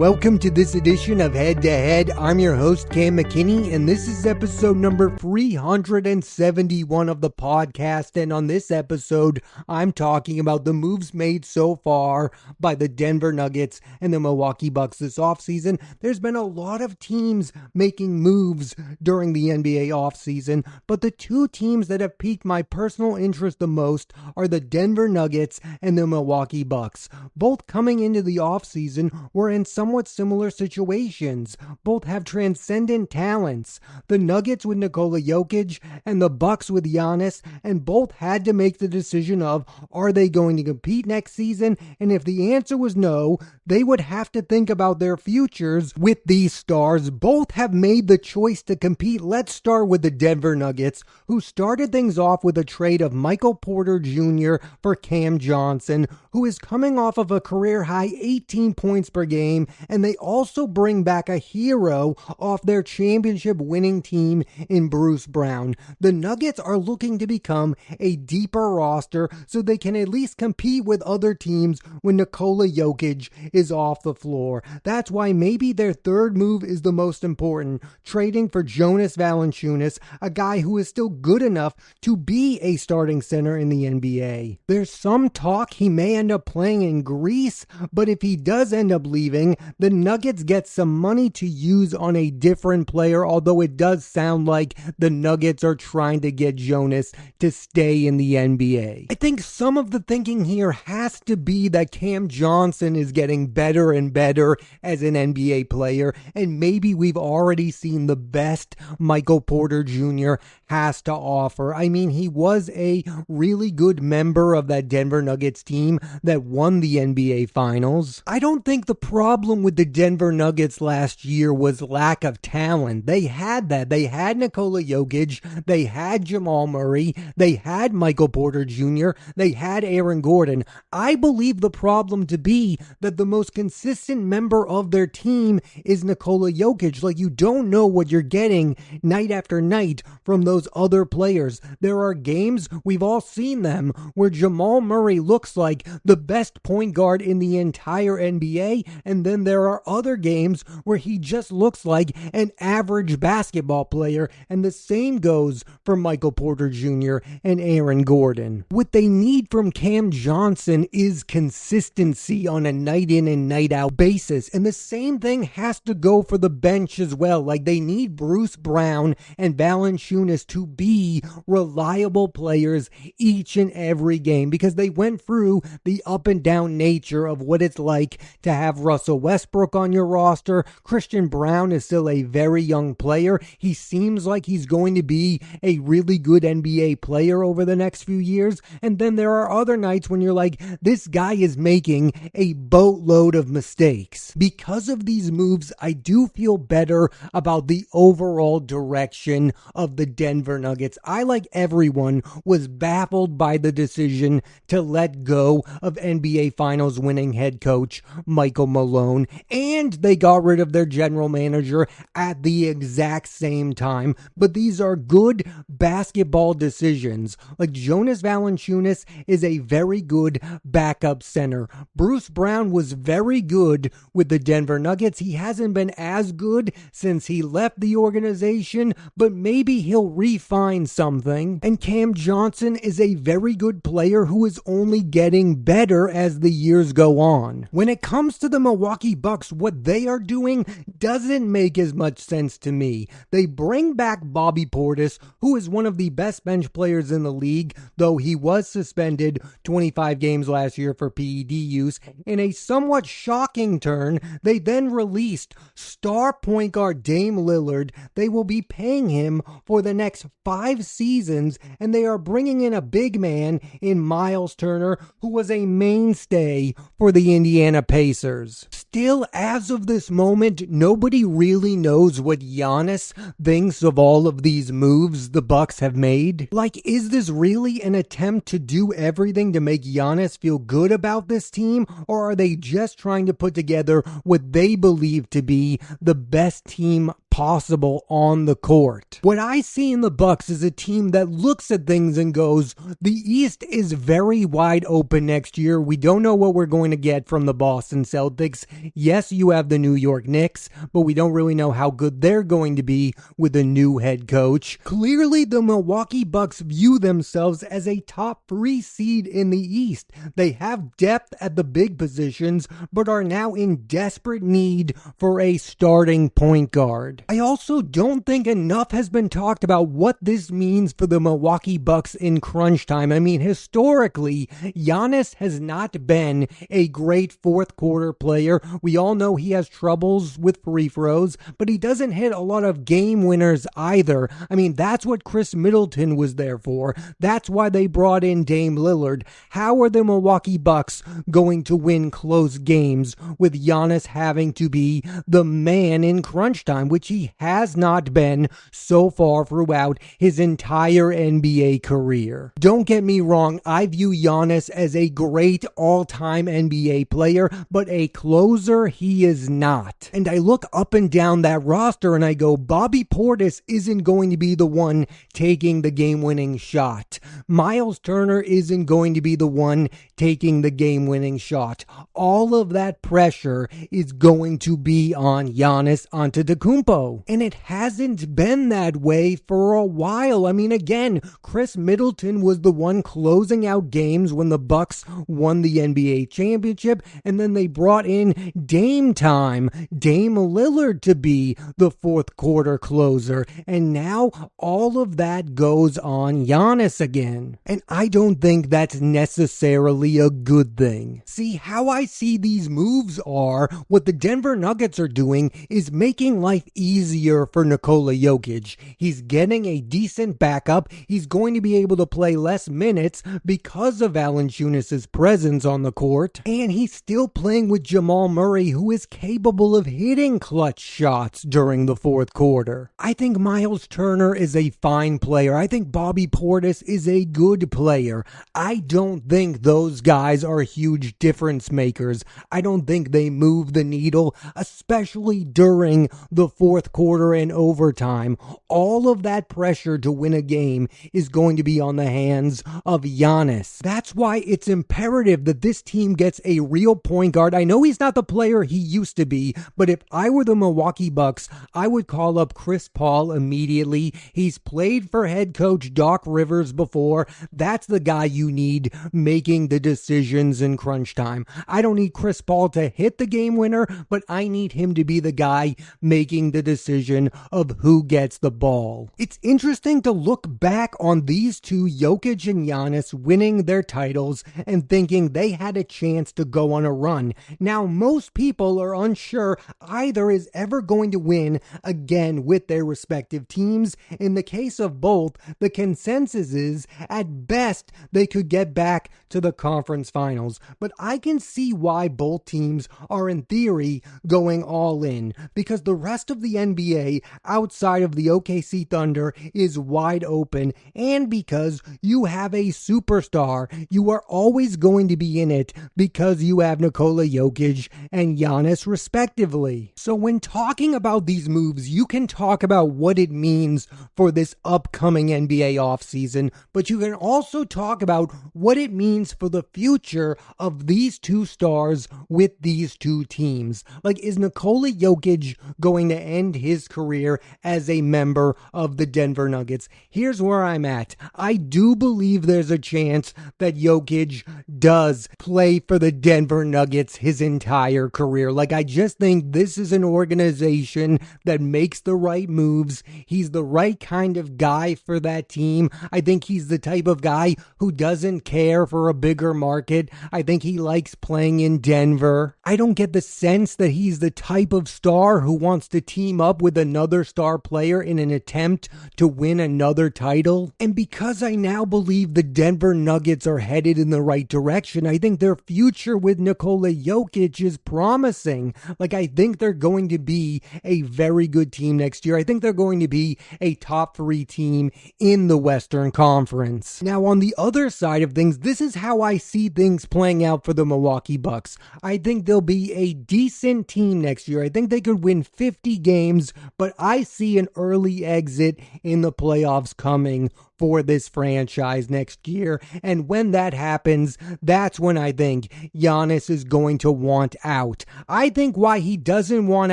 Welcome to this edition of Head to Head. I'm your host, Cam McKinney, and this is episode number 371 of the podcast. And on this episode, I'm talking about the moves made so far by the Denver Nuggets and the Milwaukee Bucks this offseason. There's been a lot of teams making moves during the NBA offseason, but the two teams that have piqued my personal interest the most are the Denver Nuggets and the Milwaukee Bucks. Both coming into the offseason were in somewhat similar situations. Both have transcendent talents. The Nuggets with Nikola Jokic and the Bucks with Giannis, and both had to make the decision of, are they going to compete next season? And if the answer was no, they would have to think about their futures with these stars. Both have made the choice to compete. Let's start with the Denver Nuggets, who started things off with a trade of Michael Porter Jr. for Cam Johnson, who is coming off of a career-high 18 points per game, and they also bring back a hero off their championship-winning team in Bruce Brown. The Nuggets are looking to become a deeper roster so they can at least compete with other teams when Nikola Jokic is off the floor. That's why maybe their third move is the most important, trading for Jonas Valanciunas, a guy who is still good enough to be a starting center in the NBA. There's some talk he may end up playing in Greece, but if he does end up leaving, the Nuggets get some money to use on a different player, although it does sound like the Nuggets are trying to get Jonas to stay in the NBA. I think some of the thinking here has to be that Cam Johnson is getting better and better as an NBA player, and maybe we've already seen the best Michael Porter Jr. has to offer. I mean, he was a really good member of that Denver Nuggets team that won the NBA Finals. I don't think the problem with the Denver Nuggets last year was lack of talent. They had that. They had Nikola Jokic. They had Jamal Murray. They had Michael Porter Jr. They had Aaron Gordon. I believe the problem to be that the most consistent member of their team is Nikola Jokic. Like, you don't know what you're getting night after night from those other players. There are games, we've all seen them, where Jamal Murray looks like the best point guard in the entire NBA, and then there are other games where he just looks like an average basketball player, and the same goes for Michael Porter Jr. and Aaron Gordon. What they need from Cam Johnson is consistency on a night in and night out basis, and the same thing has to go for the bench as well. Like, they need Bruce Brown and Valanciunas to be reliable players each and every game, because they went through the up and down nature of what it's like to have Russell Westbrook on your roster. Christian Brown is still a very young player. He seems like he's going to be a really good NBA player over the next few years. And then there are other nights when you're like, this guy is making a boatload of mistakes. Because of these moves, I do feel better about the overall direction of the Denver Nuggets. I, like everyone, was baffled by the decision to let go of NBA Finals winning head coach Michael Malone, and they got rid of their general manager at the exact same time. But these are good basketball decisions. Like, Jonas Valanciunas is a very good backup center. Bruce Brown was very good with the Denver Nuggets. He hasn't been as good since he left the organization, but maybe he'll refine something. And Cam Johnson is a very good player who is only getting better as the years go on. When it comes to the Milwaukee Bucks, what they are doing doesn't make as much sense to me. They bring back Bobby Portis, who is one of the best bench players in the league, though he was suspended 25 games last year for PED use. In a somewhat shocking turn, they then released star point guard Dame Lillard. They will be paying him for the next 5 seasons, and they are bringing in a big man in Miles Turner, who was a mainstay for the Indiana Pacers. Still, as of this moment, nobody really knows what Giannis thinks of all of these moves the Bucks have made. Like, is this really an attempt to do everything to make Giannis feel good about this team, or are they just trying to put together what they believe to be the best team possible on the court. What I see in the Bucks is a team that looks at things and goes, the East is very wide open next year. We don't know what we're going to get from the Boston Celtics. Yes, you have the New York Knicks, but we don't really know how good they're going to be with a new head coach. Clearly, the Milwaukee Bucks view themselves as a top 3 seed in the East. They have depth at the big positions, but are now in desperate need for a starting point guard. I also don't think enough has been talked about what this means for the Milwaukee Bucks in crunch time. I mean, historically, Giannis has not been a great fourth quarter player. We all know he has troubles with free throws, but he doesn't hit a lot of game winners either. I mean, that's what Chris Middleton was there for. That's why they brought in Dame Lillard. How are the Milwaukee Bucks going to win close games with Giannis having to be the man in crunch time, which he has not been so far throughout his entire NBA career? Don't get me wrong, I view Giannis as a great all-time NBA player, but a closer he is not. And I look up and down that roster and I go, Bobby Portis isn't going to be the one taking the game-winning shot. Miles Turner isn't going to be the one taking the game-winning shot. All of that pressure is going to be on Giannis Antetokounmpo. And it hasn't been that way for a while. I mean, again, Chris Middleton was the one closing out games when the Bucks won the NBA championship, and then they brought in Dame Lillard to be the fourth quarter closer, and now all of that goes on Giannis again. And I don't think that's necessarily a good thing. See, how I see these moves are, what the Denver Nuggets are doing is making life easier for Nikola Jokic. He's getting a decent backup. He's going to be able to play less minutes because of Valanciunas' presence on the court. And he's still playing with Jamal Murray, who is capable of hitting clutch shots during the fourth quarter. I think Miles Turner is a fine player. I think Bobby Portis is a good player. I don't think those guys are huge difference makers. I don't think they move the needle, especially during the fourth quarter and overtime. All of that pressure to win a game is going to be on the hands of Giannis. That's why it's imperative that this team gets a real point guard. I know he's not the player he used to be, but if I were the Milwaukee Bucks, I would call up Chris Paul immediately. He's played for head coach Doc Rivers before. That's the guy you need making the decisions in crunch time. I don't need Chris Paul to hit the game winner, but I need him to be the guy making the decision of who gets the ball. It's interesting to look back on these two, Jokic and Giannis, winning their titles and thinking they had a chance to go on a run. Now, most people are unsure either is ever going to win again with their respective teams. In the case of both, the consensus is at best they could get back to the conference finals. But I can see why both teams are in theory going all in, because the rest of the NBA outside of the OKC Thunder is wide open, and because you have a superstar, you are always going to be in it because you have Nikola Jokic and Giannis respectively. So when talking about these moves, you can talk about what it means for this upcoming NBA offseason, but you can also talk about what it means for the future of these two stars with these two teams. Like, is Nikola Jokic going to end his career as a member of the Denver Nuggets? Here's where I'm at. I do believe there's a chance that Jokic does play for the Denver Nuggets his entire career. Like, I just think this is an organization that makes the right moves. He's the right kind of guy for that team. I think he's the type of guy who doesn't care for a bigger market. I think he likes playing in Denver. I don't get the sense that he's the type of star who wants to team up with another star player in an attempt to win another title. And because I now believe the Denver Nuggets are headed in the right direction, I think their future with Nikola Jokic is promising. Like, I think they're going to be a very good team next year. I think they're going to be a top 3 team in the Western Conference. Now, on the other side of things, this is how I see things playing out for the Milwaukee Bucks. I think they'll be a decent team next year. I think they could win 50 games games, but I see an early exit in the playoffs coming for this franchise next year. And when that happens, that's when I think Giannis is going to want out. I think why he doesn't want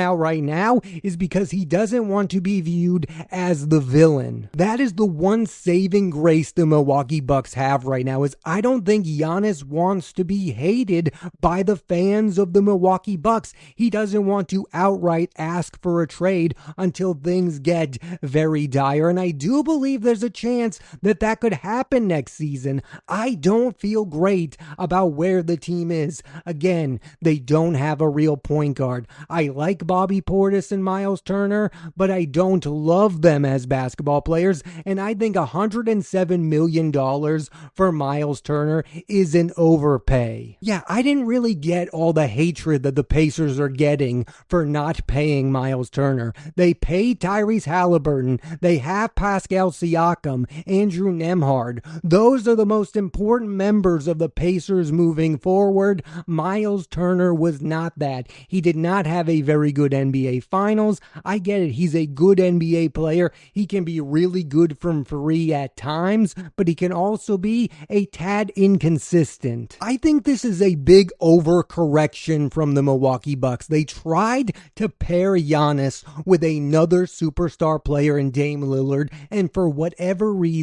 out right now is because he doesn't want to be viewed as the villain. That is the one saving grace the Milwaukee Bucks have right now, is I don't think Giannis wants to be hated by the fans of the Milwaukee Bucks. He doesn't want to outright ask for a trade until things get very dire. And I do believe there's a chance that could happen next season. I don't feel great about where the team is. Again, they don't have a real point guard. I like Bobby Portis and Miles Turner, but I don't love them as basketball players, and I think $107 million for Miles Turner is an overpay. Yeah, I didn't really get all the hatred that the Pacers are getting for not paying Miles Turner. They paid Tyrese Halliburton. They have Pascal Siakam, Andrew Nembhard. Those are the most important members of the Pacers moving forward. Miles Turner was not that. He did not have a very good NBA Finals. I get it. He's a good NBA player. He can be really good from free at times, but he can also be a tad inconsistent. I think this is a big overcorrection from the Milwaukee Bucks. They tried to pair Giannis with another superstar player in Dame Lillard, and for whatever reason,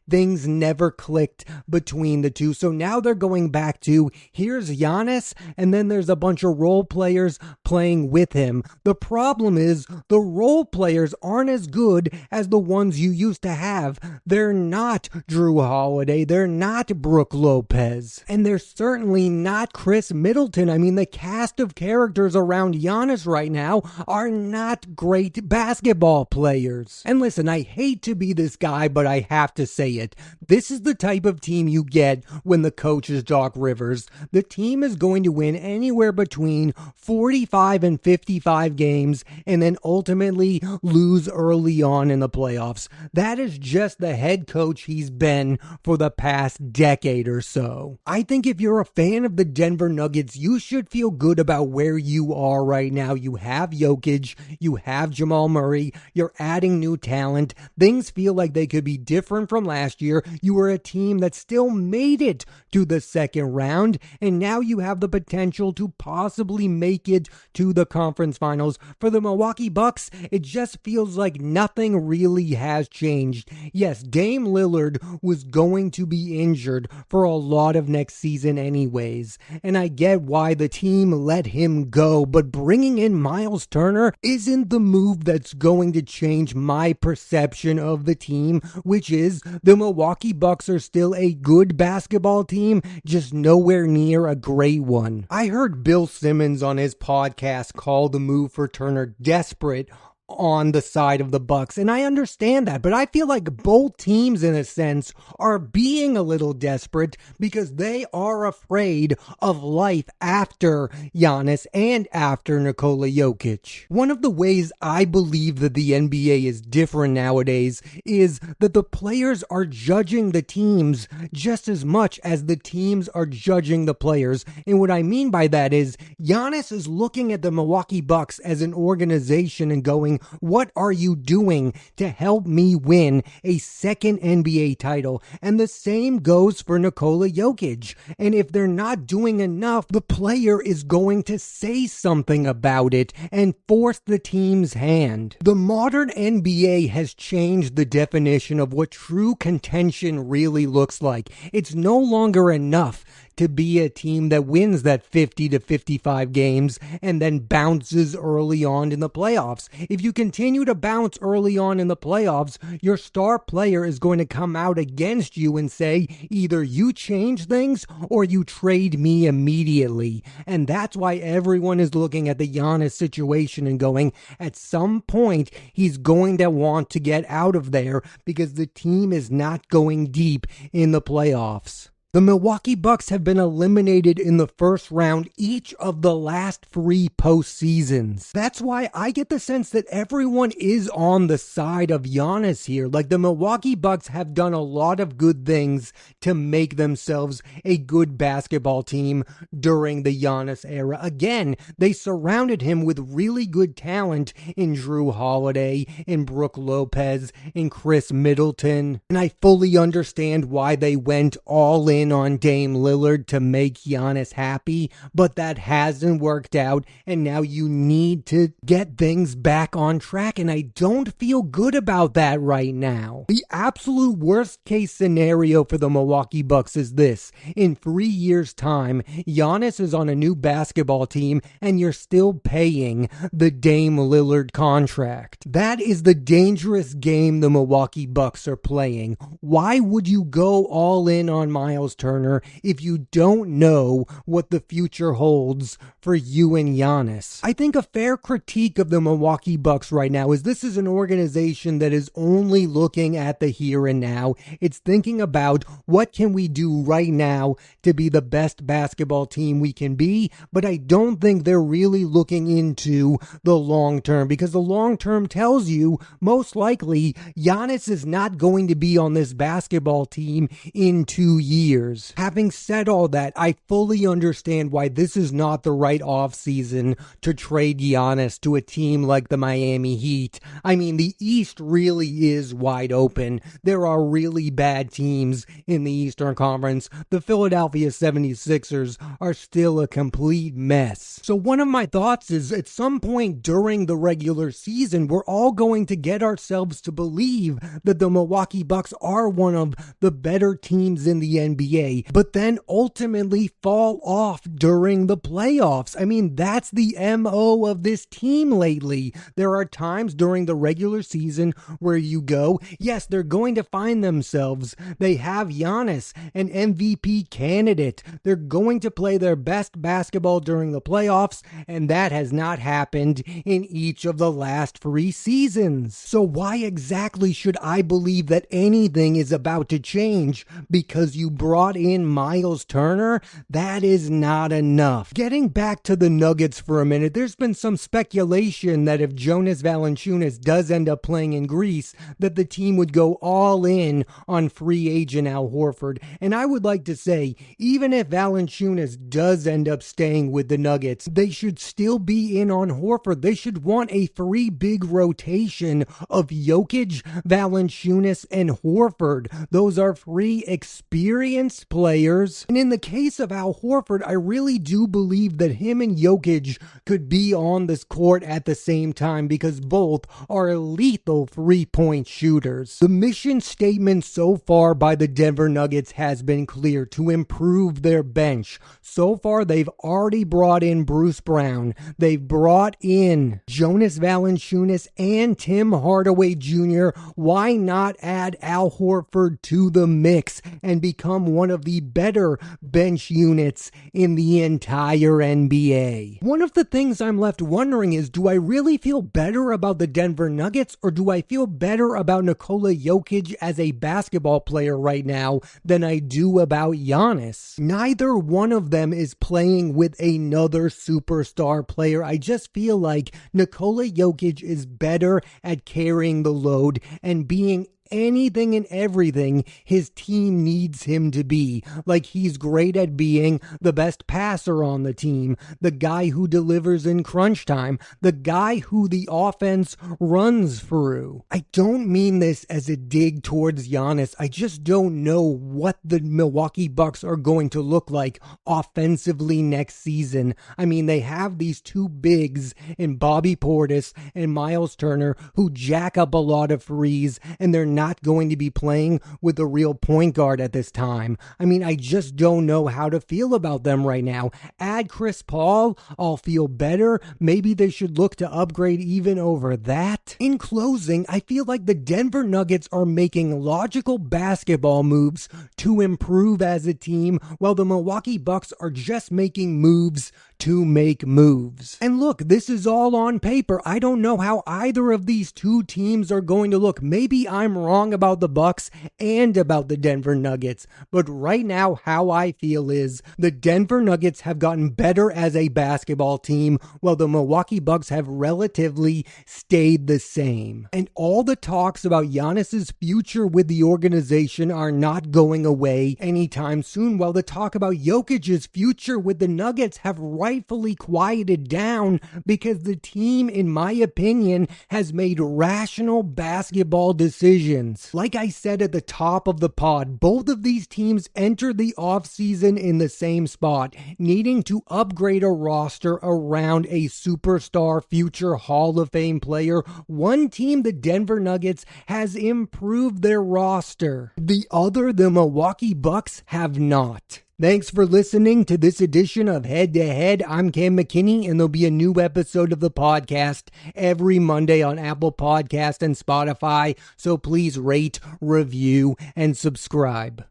things never clicked between the two. So now they're going back to, here's Giannis, and then there's a bunch of role players playing with him. The problem is the role players aren't as good as the ones you used to have. They're not Drew Holiday. They're not Brook Lopez. And they're certainly not Chris Middleton. I mean, the cast of characters around Giannis right now are not great basketball players. And listen, I hate to be this guy, but I have to say it. This is the type of team you get when the coach is Doc Rivers. The team is going to win anywhere between 45 and 55 games and then ultimately lose early on in the playoffs. That is just the head coach he's been for the past decade or so. I think if you're a fan of the Denver Nuggets, you should feel good about where you are right now. You have Jokic, you have Jamal Murray, you're adding new talent. Things feel like they could be different from last year. You were a team that still made it to the second round, and now you have the potential to possibly make it to the conference finals. For the Milwaukee Bucks, it just feels like nothing really has changed. Yes, Dame Lillard was going to be injured for a lot of next season anyways, and I get why the team let him go, but bringing in Miles Turner isn't the move that's going to change my perception of the team, which is the Milwaukee Bucks are still a good basketball team, just nowhere near a great one. I heard Bill Simmons on his podcast call the move for Turner desperate on the side of the Bucks, and I understand that, but I feel like both teams in a sense are being a little desperate because they are afraid of life after Giannis and after Nikola Jokic. One of the ways I believe that the NBA is different nowadays is that the players are judging the teams just as much as the teams are judging the players. And what I mean by that is Giannis is looking at the Milwaukee Bucks as an organization and going, what are you doing to help me win a second NBA title? And the same goes for Nikola Jokic. And if they're not doing enough, the player is going to say something about it and force the team's hand. The modern NBA has changed the definition of what true contention really looks like. It's no longer enough to be a team that wins that 50 to 55 games and then bounces early on in the playoffs. If you continue to bounce early on in the playoffs, your star player is going to come out against you and say, either you change things or you trade me immediately. And that's why everyone is looking at the Giannis situation and going, at some point, he's going to want to get out of there because the team is not going deep in the playoffs. The Milwaukee Bucks have been eliminated in the first round each of the last 3 postseasons. That's why I get the sense that everyone is on the side of Giannis here. Like, the Milwaukee Bucks have done a lot of good things to make themselves a good basketball team during the Giannis era. Again, they surrounded him with really good talent in Drew Holiday, in Brook Lopez, in Chris Middleton. And I fully understand why they went all in on Dame Lillard to make Giannis happy, but that hasn't worked out, and now you need to get things back on track, and I don't feel good about that right now. The absolute worst case scenario for the Milwaukee Bucks is this: in 3 years' time, Giannis is on a new basketball team, and you're still paying the Dame Lillard contract. That is the dangerous game the Milwaukee Bucks are playing. Why would you go all in on Miles Turner if you don't know what the future holds for you and Giannis? I think a fair critique of the Milwaukee Bucks right now is this is an organization that is only looking at the here and now. It's thinking about what can we do right now to be the best basketball team we can be, but I don't think they're really looking into the long term, because the long term tells you most likely Giannis is not going to be on this basketball team in 2 years. Having said all that, I fully understand why this is not the right offseason to trade Giannis to a team like the Miami Heat. I mean, the East really is wide open. There are really bad teams in the Eastern Conference. The Philadelphia 76ers are still a complete mess. So one of my thoughts is, at some point during the regular season, we're all going to get ourselves to believe that the Milwaukee Bucks are one of the better teams in the NBA, but then ultimately fall off during the playoffs. I mean, that's the MO of this team lately. There are times during the regular season where you go, yes, they're going to find themselves. They have Giannis, an MVP candidate. They're going to play their best basketball during the playoffs, and that has not happened in each of the last 3 seasons. So why exactly should I believe that anything is about to change because you brought in Miles Turner? That is not enough. Getting back to the Nuggets for a minute, there's been some speculation that if Jonas Valanciunas does end up playing in Greece, that the team would go all in on free agent Al Horford. And I would like to say, even if Valanciunas does end up staying with the Nuggets, they should still be in on Horford. They should want a 3 big rotation of Jokic, Valanciunas, and Horford. Those are 3 experienced players. And in the case of Al Horford, I really do believe that him and Jokic could be on this court at the same time, because both are lethal 3-point shooters. The mission statement so far by the Denver Nuggets has been clear: to improve their bench. So far, they've already brought in Bruce Brown. They've brought in Jonas Valanciunas and Tim Hardaway Jr. Why not add Al Horford to the mix and become one of the better bench units in the entire NBA? One of the things I'm left wondering is, do I really feel better about the Denver Nuggets, or do I feel better about Nikola Jokic as a basketball player right now than I do about Giannis? Neither one of them is playing with another superstar player. I just feel like Nikola Jokic is better at carrying the load and being anything and everything his team needs him to be. Like, he's great at being the best passer on the team, the guy who delivers in crunch time, the guy who the offense runs through. I don't mean this as a dig towards Giannis. I just don't know what the Milwaukee Bucks are going to look like offensively next season. I mean, they have these 2 bigs in Bobby Portis and Miles Turner who jack up a lot of threes, and they're not going to be playing with a real point guard at this time. I mean, I just don't know how to feel about them right now. Add Chris Paul, I'll feel better. Maybe they should look to upgrade even over that. In closing, I feel like the Denver Nuggets are making logical basketball moves to improve as a team, while the Milwaukee Bucks are just making moves to make moves. And look, this is all on paper. I don't know how either of these 2 teams are going to look. Maybe I'm wrong. wrong about the Bucks and about the Denver Nuggets. But right now, how I feel is the Denver Nuggets have gotten better as a basketball team, while the Milwaukee Bucks have relatively stayed the same. And all the talks about Giannis's future with the organization are not going away anytime soon, while the talk about Jokic's future with the Nuggets have rightfully quieted down because the team, in my opinion, has made rational basketball decisions. Like I said at the top of the pod, both of these teams entered the offseason in the same spot, needing to upgrade a roster around a superstar future Hall of Fame player. One team, the Denver Nuggets, has improved their roster. The other, the Milwaukee Bucks, have not. Thanks for listening to this edition of Head to Head. I'm Cam McKinney, and there'll be a new episode of the podcast every Monday on Apple Podcast and Spotify. So please rate, review, and subscribe.